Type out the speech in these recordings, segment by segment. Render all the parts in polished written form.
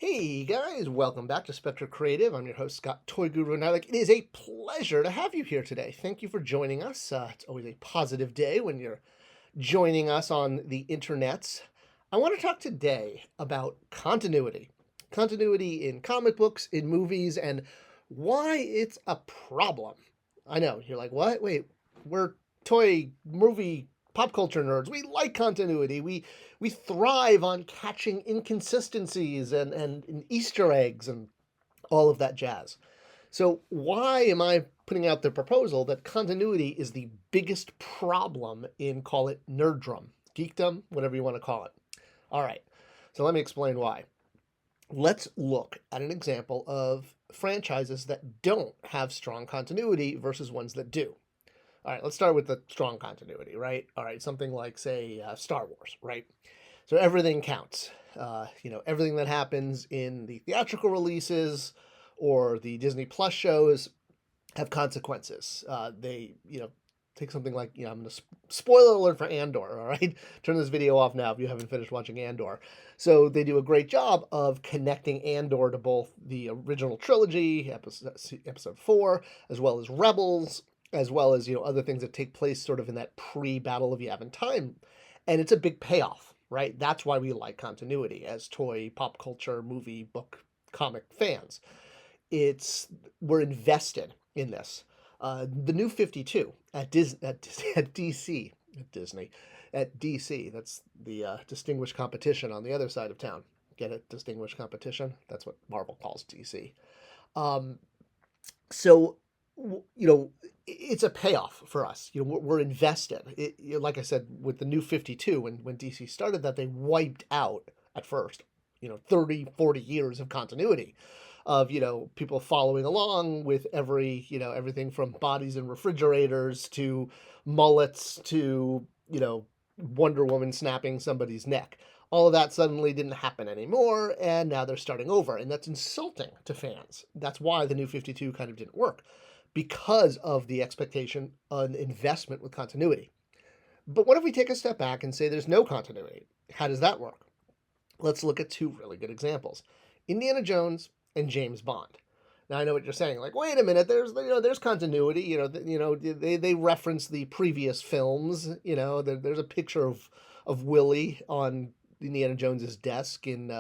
Hey guys, welcome back to Spector Creative. I'm your host, Scott Toy Guru Neitlich. It is a pleasure to have you here today. Thank you for joining us. It's always a positive day when you're joining us on the internets. I want to talk today about continuity. Continuity in comic books, in movies, and why it's a problem. I know, you're like, what? Wait, we're toy, movie, pop culture nerds. We like continuity. We thrive on catching inconsistencies and Easter eggs and all of that jazz. So why am I putting out the proposal that continuity is the biggest problem in, call it, nerddom, geekdom, whatever you want to call it? All right, so let me explain why. Let's look at an example of franchises that don't have strong continuity versus ones that do. All right, let's start with the strong continuity, right? All right, something like, say, Star Wars, right? So everything counts. Everything that happens in the theatrical releases or the Disney Plus shows have consequences. Take something like, I'm going to spoiler alert for Andor, all right? Turn this video off now if you haven't finished watching Andor. So they do a great job of connecting Andor to both the original trilogy, episode 4, as well as Rebels, as well as, other things that take place sort of in that pre-Battle of Yavin time. And it's a big payoff, right? That's why we like continuity as toy, pop culture, movie, book, comic fans. We're invested in this. The New 52 at DC, that's the distinguished competition on the other side of town. Get it? Distinguished competition? That's what Marvel calls DC. So it's a payoff for us. We're invested. Like I said, with the New 52, when DC started that, they wiped out, at first, 30, 40 years of continuity of, people following along with everything from bodies in refrigerators to mullets to, Wonder Woman snapping somebody's neck. All of that suddenly didn't happen anymore, and now they're starting over, and that's insulting to fans. That's why the New 52 kind of didn't work, because of the expectation on investment with continuity. But what if we take a step back and say there's no continuity? How does that work? Let's look at two really good examples: Indiana Jones and James Bond. Now I know what you're saying, like, wait a minute, there's continuity. They reference the previous films. There's a picture of Willie on Indiana Jones's desk in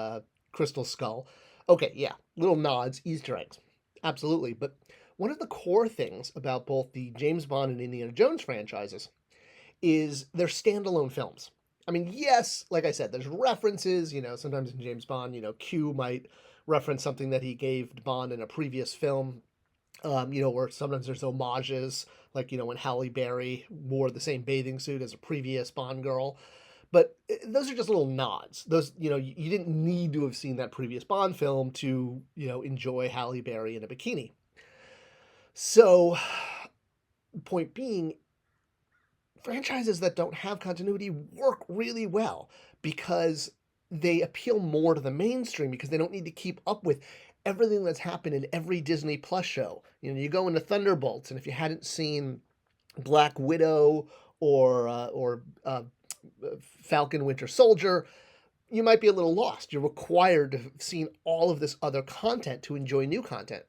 Crystal Skull. Okay, yeah, little nods, Easter eggs, absolutely. But one of the core things about both the James Bond and Indiana Jones franchises is they're standalone films. I mean, yes, like I said, there's references. Sometimes in James Bond, Q might reference something that he gave Bond in a previous film. Or sometimes there's homages, like, when Halle Berry wore the same bathing suit as a previous Bond girl. But those are just little nods. Those, you didn't need to have seen that previous Bond film to, enjoy Halle Berry in a bikini. So, point being, franchises that don't have continuity work really well because they appeal more to the mainstream because they don't need to keep up with everything that's happened in every Disney Plus show. You go into Thunderbolts, and if you hadn't seen Black Widow or Falcon Winter Soldier, you might be a little lost. You're required to have seen all of this other content to enjoy new content.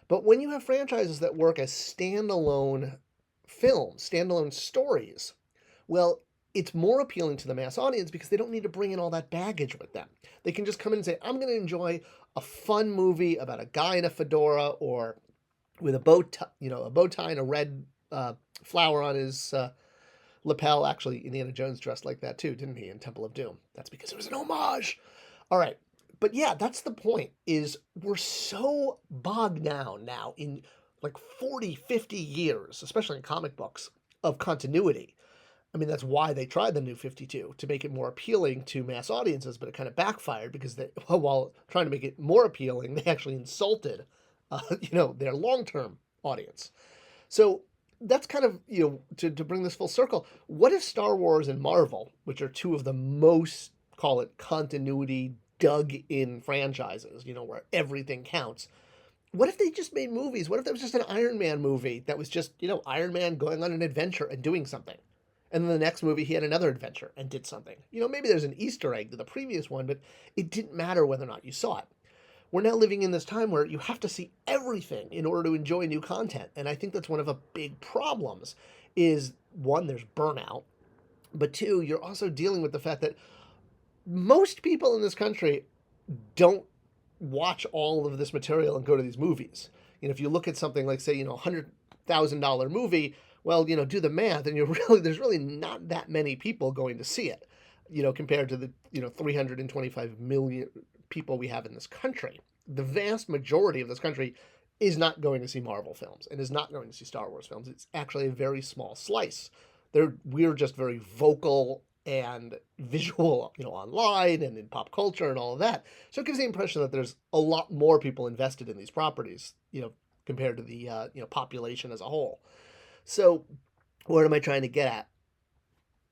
But when you have franchises that work as standalone films, standalone stories, well, it's more appealing to the mass audience because they don't need to bring in all that baggage with them. They can just come in and say, I'm going to enjoy a fun movie about a guy in a fedora or with a bow tie and a red flower on his lapel. Actually, Indiana Jones dressed like that too, didn't he, in Temple of Doom? That's because it was an homage. All right. But yeah, that's the point, is we're so bogged down now in like 40, 50 years, especially in comic books, of continuity. I mean, that's why they tried the New 52, to make it more appealing to mass audiences, but it kind of backfired because while trying to make it more appealing, they actually insulted, their long-term audience. So that's kind of, to bring this full circle, what if Star Wars and Marvel, which are two of the most, call it, continuity dug-in franchises, where everything counts, what if they just made movies? What if there was just an Iron Man movie that was just, Iron Man going on an adventure and doing something? And then the next movie, he had another adventure and did something. Maybe there's an Easter egg to the previous one, but it didn't matter whether or not you saw it. we're now living in this time where you have to see everything in order to enjoy new content. And I think that's one of the big problems is, one, there's burnout, but two, you're also dealing with the fact that most people in this country don't watch all of this material and go to these movies. If you look at something like, say, $100,000 movie, well, do the math, and there's really not that many people going to see it, compared to the 325 million people we have in this country. The vast majority of this country is not going to see Marvel films and is not going to see Star Wars films. It's actually a very small slice. We're just very vocal and visual, online and in pop culture and all of that. So it gives the impression that there's a lot more people invested in these properties, compared to the population as a whole. So what am I trying to get at?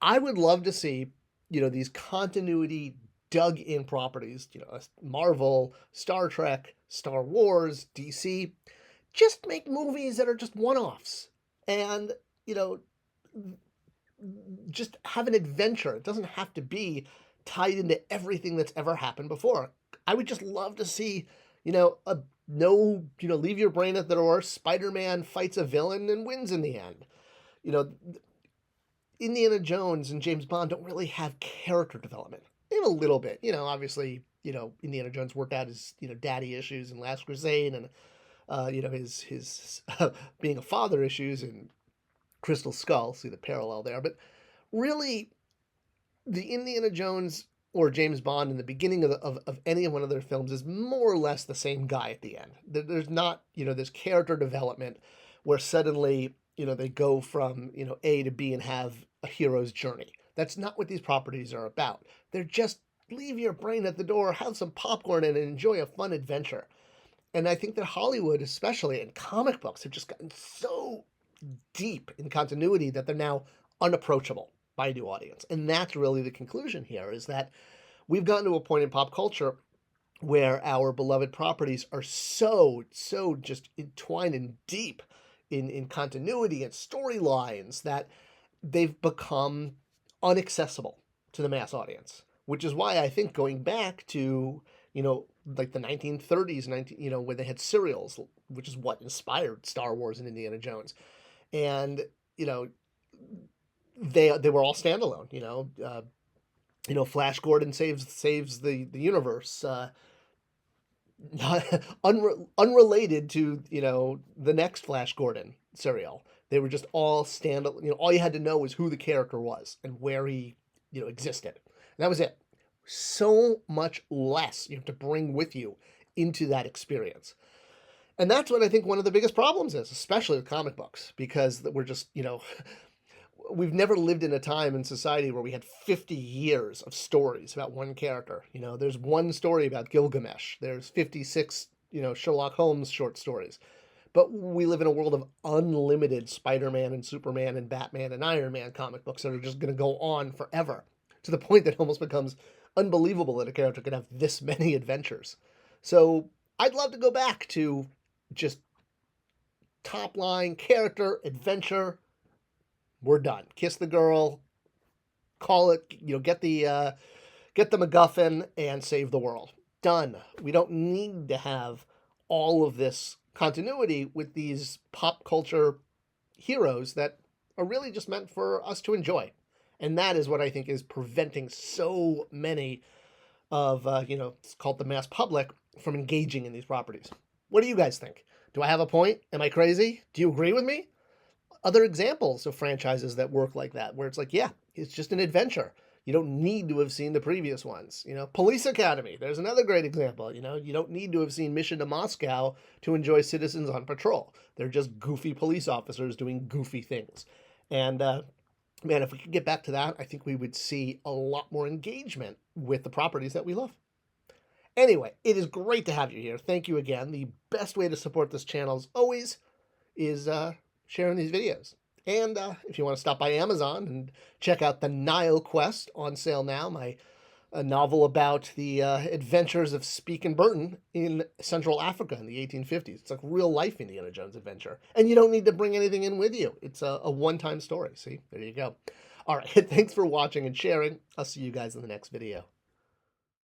I would love to see, these continuity dug in properties, Marvel, Star Trek, Star Wars, DC, just make movies that are just one-offs and, just have an adventure. It doesn't have to be tied into everything that's ever happened before. I would just love to see, leave your brain at the door. Spider-Man fights a villain and wins in the end. Indiana Jones and James Bond don't really have character development. They have a little bit, obviously, Indiana Jones worked out his, daddy issues in Last Crusade and, his being a father issues in Crystal Skull, see the parallel there. But really, the Indiana Jones or James Bond in the beginning of any one of their films is more or less the same guy at the end. There's not, this character development where suddenly, they go from, A to B and have a hero's journey. That's not what these properties are about. They're just leave your brain at the door, have some popcorn, and enjoy a fun adventure. And I think that Hollywood, especially in comic books, have just gotten so deep in continuity that they're now unapproachable by a new audience. And that's really the conclusion here, is that we've gotten to a point in pop culture where our beloved properties are so just entwined and deep in continuity and storylines that they've become unaccessible to the mass audience, which is why I think going back to, like the 1930s, where they had serials, which is what inspired Star Wars and Indiana Jones. And, they were all standalone, Flash Gordon saves the universe, unrelated to, the next Flash Gordon serial. They were just all standalone. All you had to know was who the character was and where he, existed. And that was it. So much less you have to bring with you into that experience. And that's what I think one of the biggest problems is, especially with comic books, because we're just, we've never lived in a time in society where we had 50 years of stories about one character. There's one story about Gilgamesh. There's 56, Sherlock Holmes short stories. But we live in a world of unlimited Spider-Man and Superman and Batman and Iron Man comic books that are just going to go on forever, to the point that it almost becomes unbelievable that a character could have this many adventures. So I'd love to go back to just top line character, adventure. We're done. Kiss the girl, call it, get the MacGuffin and save the world. Done. We don't need to have all of this continuity with these pop culture heroes that are really just meant for us to enjoy. And that is what I think is preventing so many of, it's called the mass public, from engaging in these properties. What do you guys think? Do I have a point? Am I crazy? Do you agree with me? Other examples of franchises that work like that, where it's like, yeah, it's just an adventure. You don't need to have seen the previous ones. Police Academy, there's another great example. You don't need to have seen Mission to Moscow to enjoy Citizens on Patrol. They're just goofy police officers doing goofy things. And, man, if we could get back to that, I think we would see a lot more engagement with the properties that we love. Anyway, it is great to have you here. Thank you again. The best way to support this channel, as always, is sharing these videos. And if you want to stop by Amazon and check out The Nile Quest, on sale now, a novel about the adventures of Speke and Burton in Central Africa in the 1850s. It's like real life Indiana Jones adventure. And you don't need to bring anything in with you. It's a one-time story. See, there you go. All right, thanks for watching and sharing. I'll see you guys in the next video.